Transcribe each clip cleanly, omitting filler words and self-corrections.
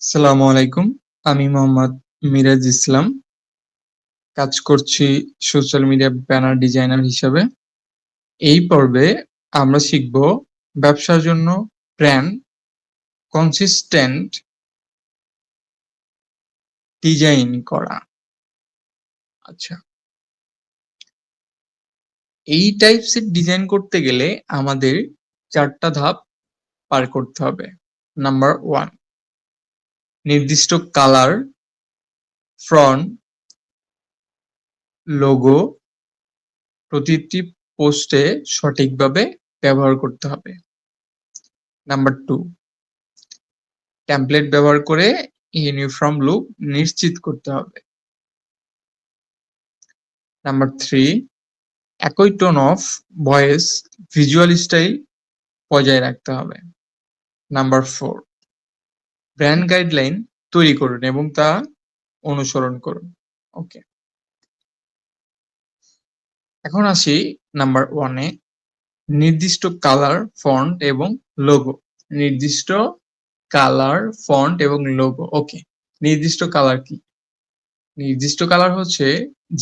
আসসালামু আলাইকুম। আমি মোহাম্মদ মিরাজ ইসলাম। কাজ করছি সোশ্যাল মিডিয়া ব্যানার ডিজাইনার হিসেবে। এই পর্বে আমরা শিখব ব্যবসার জন্য ব্র্যান্ড কনসিস্টেন্ট ডিজাইন করা। আচ্ছা, এই টাইপস এর ডিজাইন করতে গেলে আমাদের 4টা ধাপ পার করতে হবে। নাম্বার 1, নির্দিষ্ট কালার, ফন্ট, লোগো প্রতিটি পোস্টে সঠিকভাবে ব্যবহার করতে হবে। নাম্বার 2, টেমপ্লেট ব্যবহার করে ইউনিফর্ম লুক নিশ্চিত করতে হবে। নাম্বার 3, একই tone of voice, visual style বজায় রাখতে হবে। নাম্বার 4, ব্র্যান্ড গাইডলাইন তৈরি করুন এবং তা অনুসরণ করুন। ওকে, এখন আসি নাম্বার 1 এ, নির্দিষ্ট কালার, ফন্ট এবং লোগো। নির্দিষ্ট কালার, ফন্ট এবং লোগো। ওকে, নির্দিষ্ট কালার কি? নির্দিষ্ট কালার হচ্ছে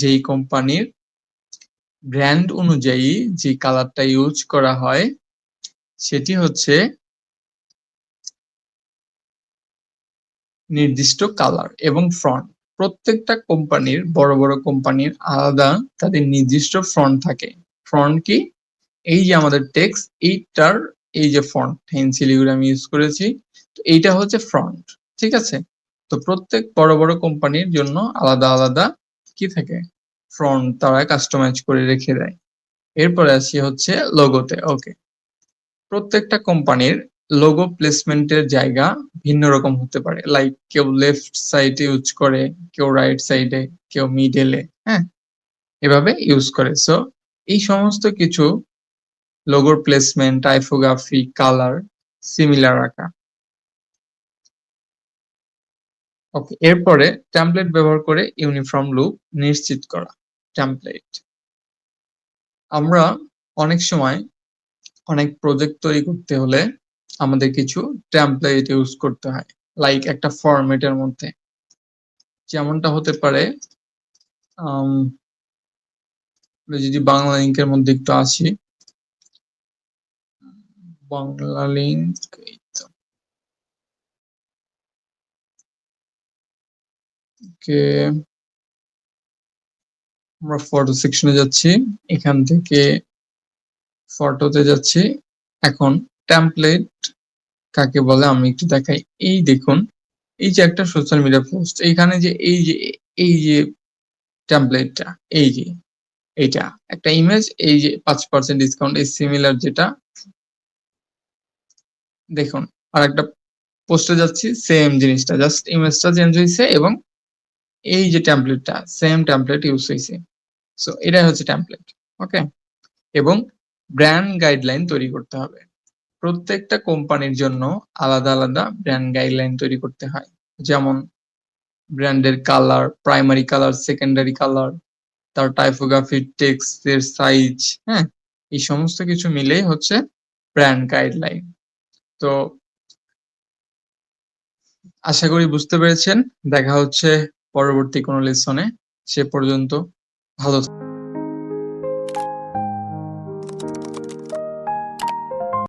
যেই কোম্পানির ব্র্যান্ড অনুযায়ী যে কালারটা ইউজ করা হয় সেটি হচ্ছে নির্দিষ্ট কালার। এবং ফন্ট, প্রত্যেকটা কোম্পানির, বড় বড় কোম্পানির আলাদা তাদের নির্দিষ্ট ফন্ট থাকে। ফন্ট কি? এই যে আমাদের টেক্সট, এইটার এই যে ফন্ট পেন্সিলগুলো আমি ইউজ করেছি, তো এইটা হচ্ছে ফন্ট। ঠিক আছে? তো প্রত্যেক বড় বড় কোম্পানির জন্য আলাদা আলাদা কি থাকে, ফন্ট তারা কাস্টমাইজ করে রেখে দেয়। এরপরে আসি হচ্ছে লোগোতে। ওকে, প্রত্যেকটা কোম্পানির লোগো প্লেসমেন্টের জায়গা ভিন্ন রকম হতে পারে। লাইক কেউ লেফট সাইডে ইউজ করে, কেউ রাইট সাইডে, কেউ মিডলে, হ্যাঁ, এভাবে ইউজ করে। সো এই সমস্ত কিছু লোগোর প্লেসমেন্ট, টাইপোগ্রাফি, কালার সিমিলার রাখা। ওকে, এরপরে টেমপ্লেট ব্যবহার করে ইউনিফর্ম লুক নিশ্চিত করা। টেমপ্লেট, আমরা অনেক সময় অনেক প্রজেক্ট তৈরি করতে হলে আমাদের কিছু টেমপ্লেট ইউজ করতে হয়, লাইক একটা ফরম্যাটের মধ্যে। যেমনটা হতে পারে, যদি বাংলা লিঙ্কের মধ্যে একটু আসি, বাংলা লিঙ্ক, ওকে, আমরা ফটো সেকশনে যাচ্ছি, এখান থেকে ফটোতে যাচ্ছি। এখন টেমপ্লেট কাকে বলে আমি একটু দেখাই। এই দেখুন, এই যে একটা সোশ্যাল মিডিয়া পোস্ট, এইখানে যে এই যে টেমপ্লেটটা, এই যে এইটা একটা ইমেজ, এই যে 5% ডিসকাউন্ট, এই সিমিলার যেটা দেখুন। আর একটা পোস্টে যাচ্ছি, সেম জিনিসটা, জাস্ট ইমেজটা চেঞ্জ হয়েছে এবং এই যে টেমপ্লেটটা, সেম টেমপ্লেট ইউজ হয়েছে। সো এটাই হচ্ছে টেমপ্লেট। ওকে, এবং ব্র্যান্ড গাইডলাইন তৈরি করতে হবে। প্রত্যেকটা কোম্পানির জন্য আলাদা আলাদা ব্র্যান্ড গাইডলাইন তৈরি করতে হয়। যেমন ব্র্যান্ডের colour, primary colour, secondary colour, তার টাইপোগ্রাফি, টেক্সটের সাইজ, হ্যাঁ, এই সমস্ত কিছু মিলেই হচ্ছে ব্র্যান্ড গাইডলাইন। তো আশা করি বুঝতে পেরেছেন। দেখা হচ্ছে পরবর্তী কোনো লেসনে। সে পর্যন্ত ভালো থাকুন।